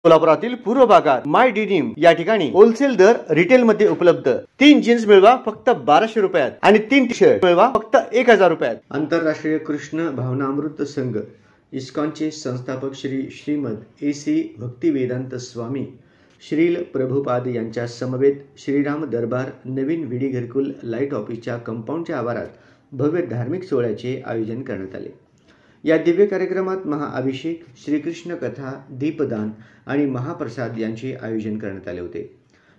सोलापुरातील पूर्व भागात माय डिनिम या ठिकाणी होलसेल दर रिटेल मध्ये उपलब्ध। 3 जीन्स मिळवा फक्त 1200 रुपयात आणि 3 टी शर्ट मिळवा फक्त 1000 रुपयात। आंतरराष्ट्रीय कृष्ण भावनामृत संघ इस्कॉनचे संस्थापक श्रीमद AC भक्तिवेदांत स्वामी श्रील प्रभुपाद यांच्या समवेत श्रीराम दरबार नवीन विडी घरकुल लाईट ऑफिसच्या कंपाऊंडच्या आवारात भव्य धार्मिक सोहळ्याचे आयोजन करण्यात आले। या दिव्य कार्यक्रमात महाअभिषेक, श्रीकृष्ण कथा, दीपदान आणि महाप्रसाद यांचे आयोजन करण्यात आले होते।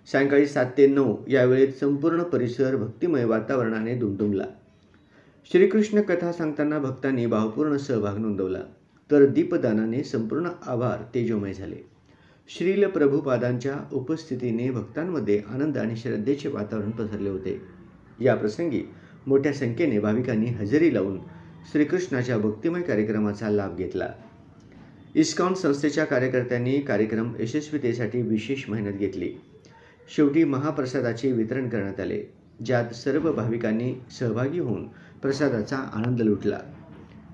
सायंकाळी 7 ते 9 या वेळेत संपूर्ण परिसर भक्तिमय वातावरणाने दुमदुमला। श्रीकृष्ण कथा सांगताना भक्तांनी भावपूर्ण सहभाग नोंदवला, तर दीपदानाने संपूर्ण आभार तेजोमय झाले। श्रील प्रभुपादांच्या उपस्थितीने भक्तांमध्ये आनंद आणि श्रद्धेचे वातावरण पसरले होते। या प्रसंगी मोठ्या संख्येने भाविकांनी हजेरी लावून श्रीकृष्णाच्या भक्तिमय कार्यक्रमाचा लाभ घेतला। इस्कॉन संस्थेच्या कार्यकर्त्यांनी कार्यक्रम यशस्वीतेसाठी विशेष मेहनत घेतली। शेवटी महाप्रसादाचे वितरण करण्यात आले, ज्यात सर्व भाविकांनी सहभागी होऊन प्रसादाचा आनंद लुटला।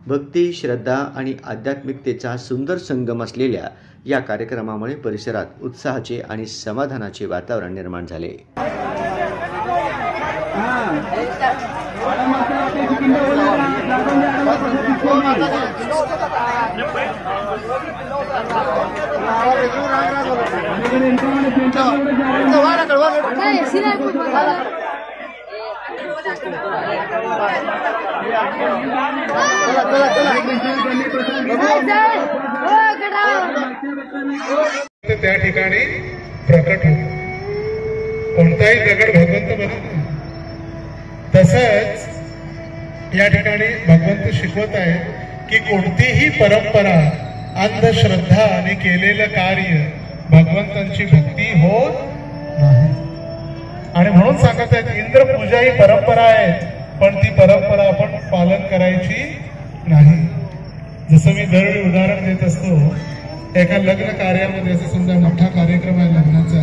भक्ती, श्रद्धा आणि आध्यात्मिकतेचा सुंदर संगम असलेल्या या कार्यक्रमामुळे परिसरात उत्साहाचे आणि समाधानाचे वातावरण निर्माण झाले। त्या ठिकाणी प्रकट होतो। कोणताही दगड भगवंत बनत नाही। तसंच या ठिकाणी भगवंत शिकवत आहे की कोणतीही परंपरा, अंधश्रद्धा आणि केलेलं कार्य भगवंतांची भक्ती होत नाही। आणि म्हणून सांगत आहेत इंद्रपूजा ही परंपरा आहे, पण ती परंपरा आपण पालन करायची नाही। जसं मी दरवेळी उदाहरण देत असतो, एका लग्न कार्यामध्ये असं समजा मोठा कार्यक्रम आहे लग्नाचा,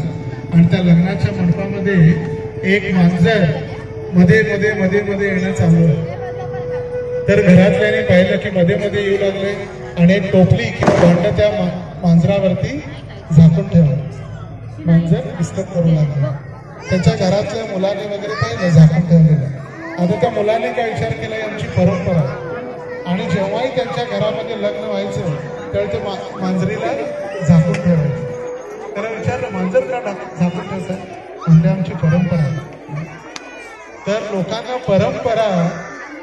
आणि त्या लग्नाच्या मंडपामध्ये एक मांजर मध्ये मध्ये मध्ये मध्ये येणं चालू आहे। तर घरातल्याने पाहिलं की मध्ये मध्ये येऊ लागले आणि एक टोपली किंवा भांड त्या मांजरावरती झाकून ठेवलं। मांजर डिस्टर्ब करू लागलं। त्यांच्या घरातल्या मुलाने वगैरे पाहिलं झाकून ठेवलेलं। आता त्या मुलाने काय विचार केला, यांची परंपरा, आणि जेव्हाही त्यांच्या घरामध्ये लग्न व्हायचं त्यावेळी ते मांजरीला झाकून ठेवायचं। त्याला विचारलं, मांजर का झाकून ठेवतात? म्हणजे आमची परंपरा। तर लोकांना परंपरा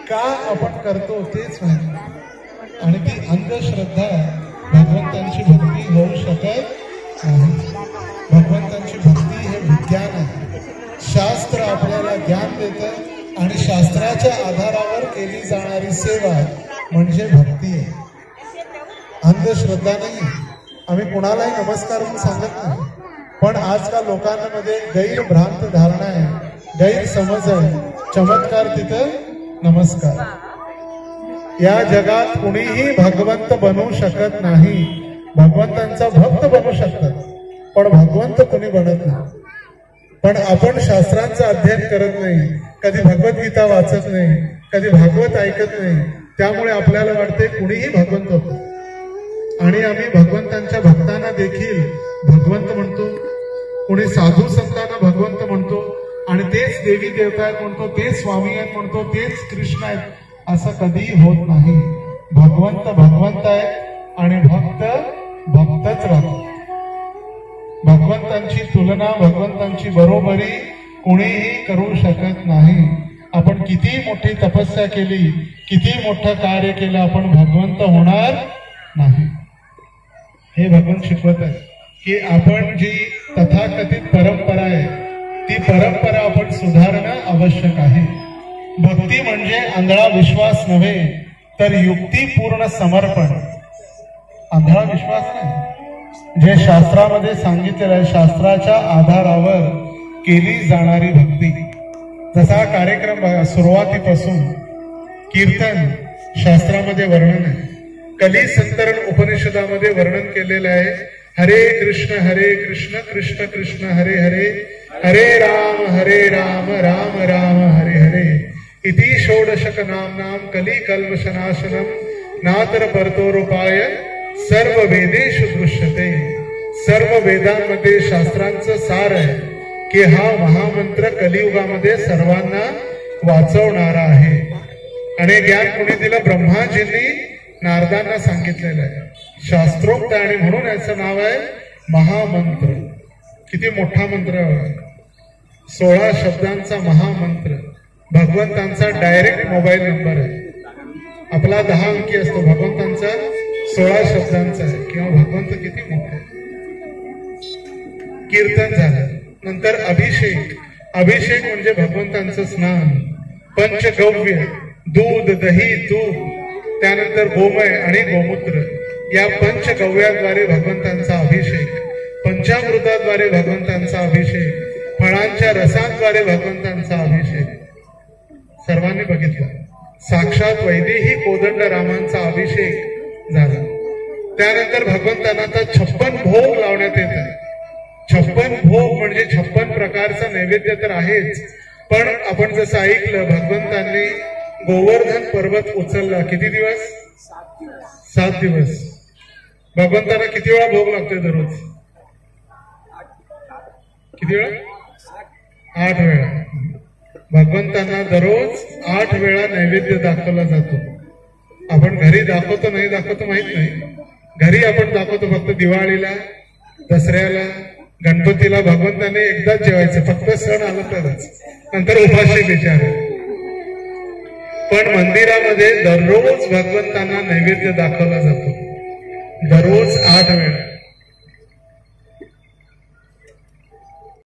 का आपण करतो तेच माहिती, आणि ती अंधश्रद्धा भगवंतांची भक्ती होऊ शकत नाही। भगवंतांची भक्ती हे विज्ञान आहे। शास्त्र आपल्याला ज्ञान देतं आणि शास्त्राच्या आधारावर केली जाणारी सेवा म्हणजे भक्ती आहे, अंधश्रद्धा नाही। आम्ही कुणालाही नमस्कार म्हणून सांगत नाही, पण आजकाल लोकांमध्ये गैरभ्रांत धारणा आहे, गैरसमज आहे। चमत्कार तिथं नमस्कार। या जगात कुणीही भगवंत बनू शकत नाही। भगवंतांचा भक्त बनू शकतात, पण भगवंत कुणी बनत नाही। पण आपण शास्त्रांचा अध्ययन करत नाही, कधी भगवद्गीता वाचत नाही, कधी भागवत ऐकत नाही, त्यामुळे आपल्याला वाटते कुणीही भगवंत होतं। आणि आम्ही भगवंतांच्या भक्तांना देखील भगवंत म्हणतो, कुणी साधू संतांना भगवंत म्हणतो, आणि तेच देवी देवता आहेत म्हणतो, तेच स्वामी आहेत म्हणतो, तेच कृष्ण आहेत, असं कधीही होत नाही। भगवंत भगवंत आहे आणि भक्त भक्तच राहतो। भगवंतांची तुलना, भगवंतांची बरोबरी कुणीही करू शकत नाही। आपण किती मोठी तपस्या केली, किती मोठं कार्य केलं, आपण भगवंत होणार नाही। हे भगवंत शिकवत आहे की आपण जी तथाकथित परंपरा आहे ती परंपरा आपण सुधारणं आवश्यक आहे। भक्ती म्हणजे आंधळा विश्वास नव्हे, तर युक्तीपूर्ण समर्पण। आंधळा विश्वास नाही, जे शास्त्रामध्ये सांगितलेलं आहे, शास्त्राच्या आधारावर केली जाणारी भक्ती। जसा कार्यक्रम सुरुवातीपासून कीर्तन शास्त्रामध्ये वर्णन आहे, कली संतरण उपनिषदामध्ये वर्णन केलेलं आहे। हरे कृष्ण कृष्ण कृष्ण हरे हरे, हरे राम राम राम हरे हरे। इति षोडशक नाम कली कल्मशनाशनम नातर परतोरुपाय सर्व वेदेषु दृश्यते। सर्व वेदांमध्ये शास्त्रांचं सार आहे की हा महामंत्र कलियुगामध्ये सर्वांना वाचवणारा आहे. आणि ज्ञान कोणी दिलं? ब्रह्माजींनी नारदांना सांगितलेलं आहे. शास्त्रोक्त आणि म्हणून याचं नाव आहे महामंत्र. किती मोठा मंत्र आहे. 16 शब्दांचा महामंत्र. भगवंतांचा डायरेक्ट मोबाईल नंबर आहे. आपला 10 अंकी असतो, भगवंतांचा 16 शब्दांचा आहे. किंवा भगवंत किती मोठे. कीर्तन झालं, नंतर अभिषेक. अभिषेक म्हणजे भगवंतांचं स्नान. पंचगव्य, दूध, दही, तूप, त्यानंतर गोमय आणि गोमूत्र या पंचगव्याद्वारे भगवंतांचा अभिषेक. पंचामृताद्वारे भगवंतांचा अभिषेक. फळांच्या रसांद्वारे भगवंतांचा अभिषेक. सर्वांनी बघितलं. साक्षात वैदेही कोदंडरामांचा अभिषेक झाला. त्यानंतर भगवंतांना आता 56 भोग लावण्यात येत आहे. 56 भोग म्हणजे 56 प्रकारचा नैवेद्य तर आहेच, पण आपण जसं ऐकलं भगवंतांनी गोवर्धन पर्वत उचलला. किती दिवस? 7 दिवस. भगवंतांना किती वेळा भोग लागतोय दररोज? किती वेळा? 8 वेळा. भगवंतांना दररोज 8 वेळा नैवेद्य दाखवला जातो. आपण घरी दाखवतो नाही दाखवतो माहित नाही. घरी आपण दाखवतो फक्त दिवाळीला, दसऱ्याला, गणपतीला. भगवंताने एकदाच जेवायचं, फक्त सण आला तरच, नंतर उपाशी बिचारे. पण मंदिरामध्ये दररोज भगवंतांना नैवेद्य दाखवला जातो. दररोज 8 वेळा.